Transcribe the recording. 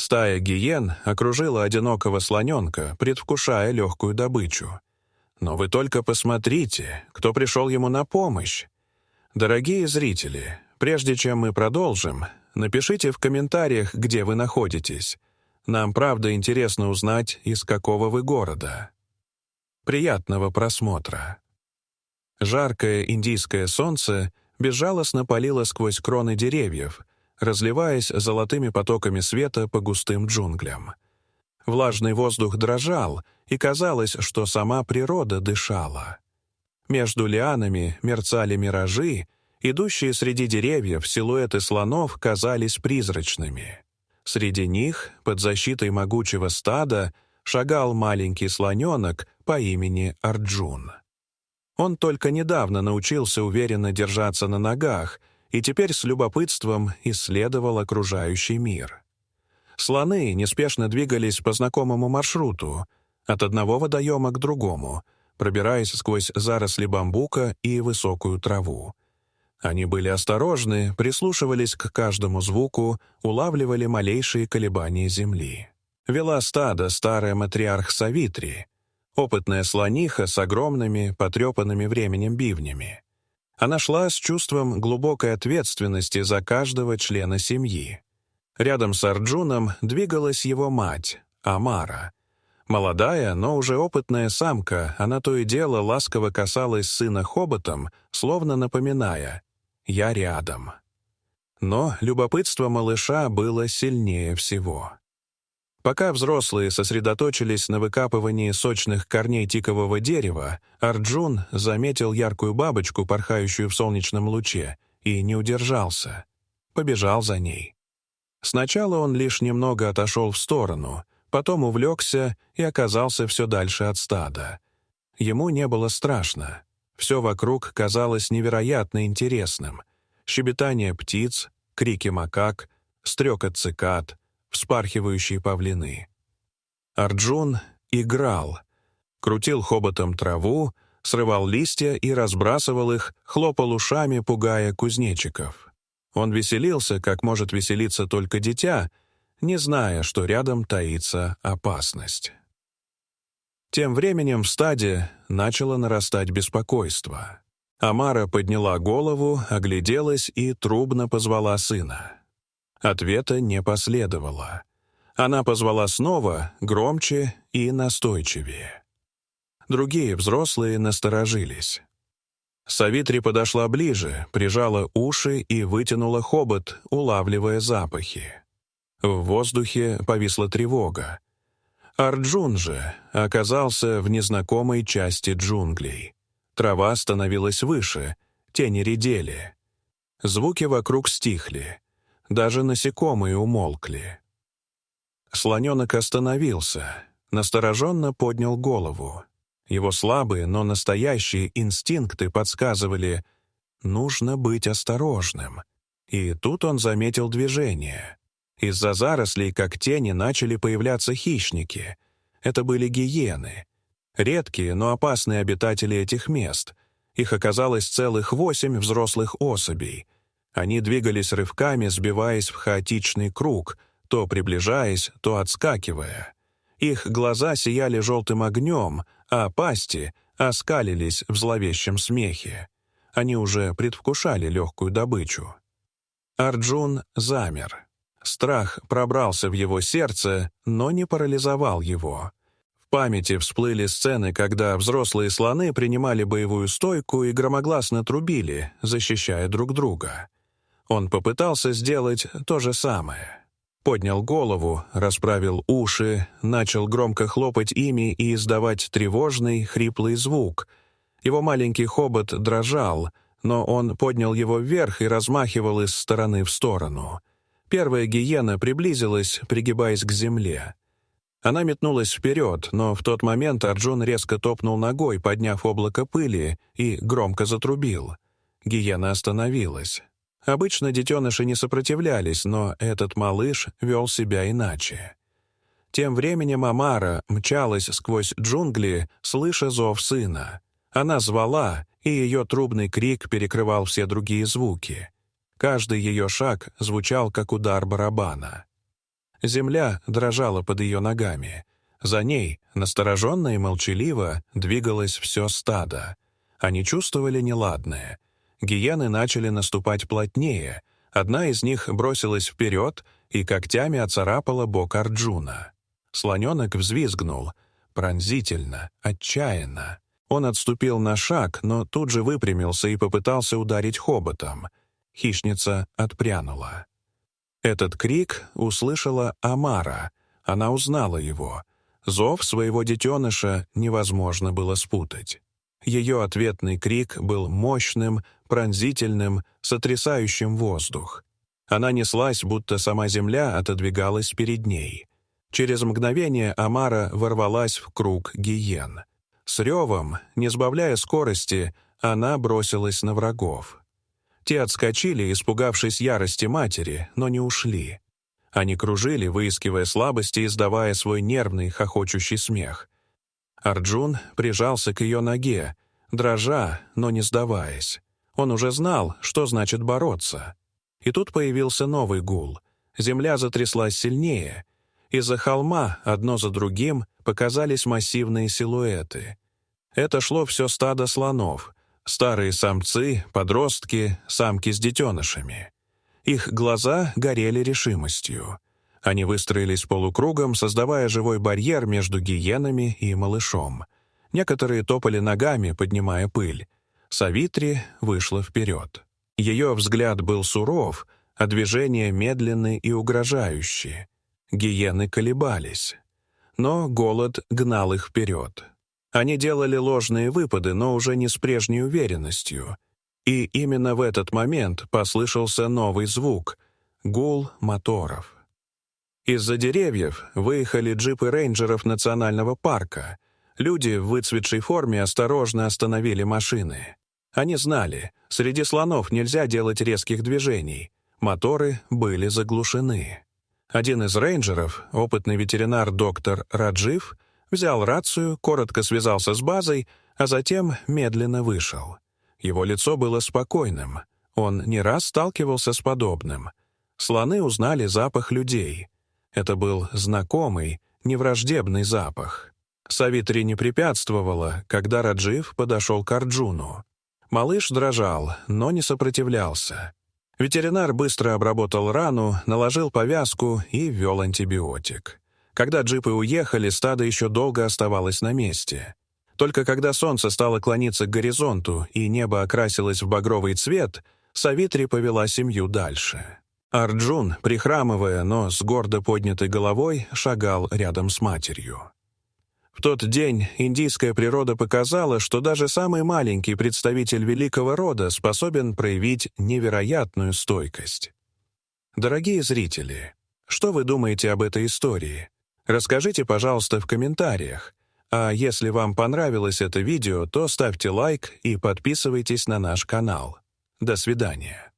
Стая гиен окружила одинокого слоненка, предвкушая легкую добычу. Но вы только посмотрите, кто пришел ему на помощь. Дорогие зрители, прежде чем мы продолжим, напишите в комментариях, где вы находитесь. Нам правда интересно узнать, из какого вы города. Приятного просмотра. Жаркое индийское солнце безжалостно палило сквозь кроны деревьев, разливаясь золотыми потоками света по густым джунглям. Влажный воздух дрожал, и казалось, что сама природа дышала. Между лианами мерцали миражи, идущие среди деревьев силуэты слонов казались призрачными. Среди них, под защитой могучего стада, шагал маленький слоненок по имени Арджун. Он только недавно научился уверенно держаться на ногах и теперь с любопытством исследовал окружающий мир. Слоны неспешно двигались по знакомому маршруту, от одного водоема к другому, пробираясь сквозь заросли бамбука и высокую траву. Они были осторожны, прислушивались к каждому звуку, улавливали малейшие колебания земли. Вела стадо старая матриарх Савитри, опытная слониха с огромными, потрепанными временем бивнями. Она шла с чувством глубокой ответственности за каждого члена семьи. Рядом с Арджуном двигалась его мать, Амара. Молодая, но уже опытная самка, она то и дело ласково касалась сына хоботом, словно напоминая «я рядом». Но любопытство малыша было сильнее всего. Пока взрослые сосредоточились на выкапывании сочных корней тикового дерева, Арджун заметил яркую бабочку, порхающую в солнечном луче, и не удержался. Побежал за ней. Сначала он лишь немного отошел в сторону, потом увлекся и оказался все дальше от стада. Ему не было страшно. Все вокруг казалось невероятно интересным. Щебетание птиц, крики макак, стрекот цикад, вспархивающие павлины. Арджун играл, крутил хоботом траву, срывал листья и разбрасывал их, хлопал ушами, пугая кузнечиков. Он веселился, как может веселиться только дитя, не зная, что рядом таится опасность. Тем временем в стаде начало нарастать беспокойство. Амара подняла голову, огляделась и трубно позвала сына. Ответа не последовало. Она позвала снова, громче и настойчивее. Другие взрослые насторожились. Савитри подошла ближе, прижала уши и вытянула хобот, улавливая запахи. В воздухе повисла тревога. Арджун же оказался в незнакомой части джунглей. Трава становилась выше, тени редели. Звуки вокруг стихли. Даже насекомые умолкли. Слоненок остановился, настороженно поднял голову. Его слабые, но настоящие инстинкты подсказывали «нужно быть осторожным». И тут он заметил движение. Из-за зарослей, как тени, начали появляться хищники. Это были гиены. Редкие, но опасные обитатели этих мест. Их оказалось целых 8 взрослых особей. Они двигались рывками, сбиваясь в хаотичный круг, то приближаясь, то отскакивая. Их глаза сияли желтым огнем, а пасти оскалились в зловещем смехе. Они уже предвкушали легкую добычу. Арджун замер. Страх пробрался в его сердце, но не парализовал его. В памяти всплыли сцены, когда взрослые слоны принимали боевую стойку и громогласно трубили, защищая друг друга. Он попытался сделать то же самое. Поднял голову, расправил уши, начал громко хлопать ими и издавать тревожный, хриплый звук. Его маленький хобот дрожал, но он поднял его вверх и размахивал из стороны в сторону. Первая гиена приблизилась, пригибаясь к земле. Она метнулась вперед, но в тот момент Арджун резко топнул ногой, подняв облако пыли, и громко затрубил. Гиена остановилась. Обычно детеныши не сопротивлялись, но этот малыш вел себя иначе. Тем временем Амара мчалась сквозь джунгли, слыша зов сына. Она звала, и ее трубный крик перекрывал все другие звуки. Каждый ее шаг звучал, как удар барабана. Земля дрожала под ее ногами. За ней, настороженно и молчаливо, двигалось все стадо. Они чувствовали неладное. Гиены начали наступать плотнее. Одна из них бросилась вперед и когтями оцарапала бок Арджуна. Слоненок взвизгнул. Пронзительно, отчаянно. Он отступил на шаг, но тут же выпрямился и попытался ударить хоботом. Хищница отпрянула. Этот крик услышала Амара. Она узнала его. Зов своего детеныша невозможно было спутать. Ее ответный крик был мощным, пронзительным, сотрясающим воздух. Она неслась, будто сама земля отодвигалась перед ней. Через мгновение Амара ворвалась в круг гиен. С ревом, не сбавляя скорости, она бросилась на врагов. Те отскочили, испугавшись ярости матери, но не ушли. Они кружили, выискивая слабости, издавая свой нервный, хохочущий смех. Арджун прижался к ее ноге, дрожа, но не сдаваясь. Он уже знал, что значит бороться. И тут появился новый гул. Земля затряслась сильнее. Из-за холма, одно за другим, показались массивные силуэты. Это шло все стадо слонов. Старые самцы, подростки, самки с детенышами. Их глаза горели решимостью. Они выстроились полукругом, создавая живой барьер между гиенами и малышом. Некоторые топали ногами, поднимая пыль. Савитри вышла вперед. Ее взгляд был суров, а движения медленны и угрожающие. Гиены колебались. Но голод гнал их вперед. Они делали ложные выпады, но уже не с прежней уверенностью. И именно в этот момент послышался новый звук — гул моторов. Из-за деревьев выехали джипы рейнджеров национального парка. Люди в выцветшей форме осторожно остановили машины. Они знали, среди слонов нельзя делать резких движений. Моторы были заглушены. Один из рейнджеров, опытный ветеринар доктор Раджив, взял рацию, коротко связался с базой, а затем медленно вышел. Его лицо было спокойным. Он не раз сталкивался с подобным. Слоны узнали запах людей. Это был знакомый, невраждебный запах. Савитри не препятствовала, когда Раджив подошел к Арджуну. Малыш дрожал, но не сопротивлялся. Ветеринар быстро обработал рану, наложил повязку и ввел антибиотик. Когда джипы уехали, стадо еще долго оставалось на месте. Только когда солнце стало клониться к горизонту и небо окрасилось в багровый цвет, Савитри повела семью дальше. Арджун, прихрамывая, но с гордо поднятой головой, шагал рядом с матерью. В тот день индийская природа показала, что даже самый маленький представитель великого рода способен проявить невероятную стойкость. Дорогие зрители, что вы думаете об этой истории? Расскажите, пожалуйста, в комментариях. А если вам понравилось это видео, то ставьте лайк и подписывайтесь на наш канал. До свидания.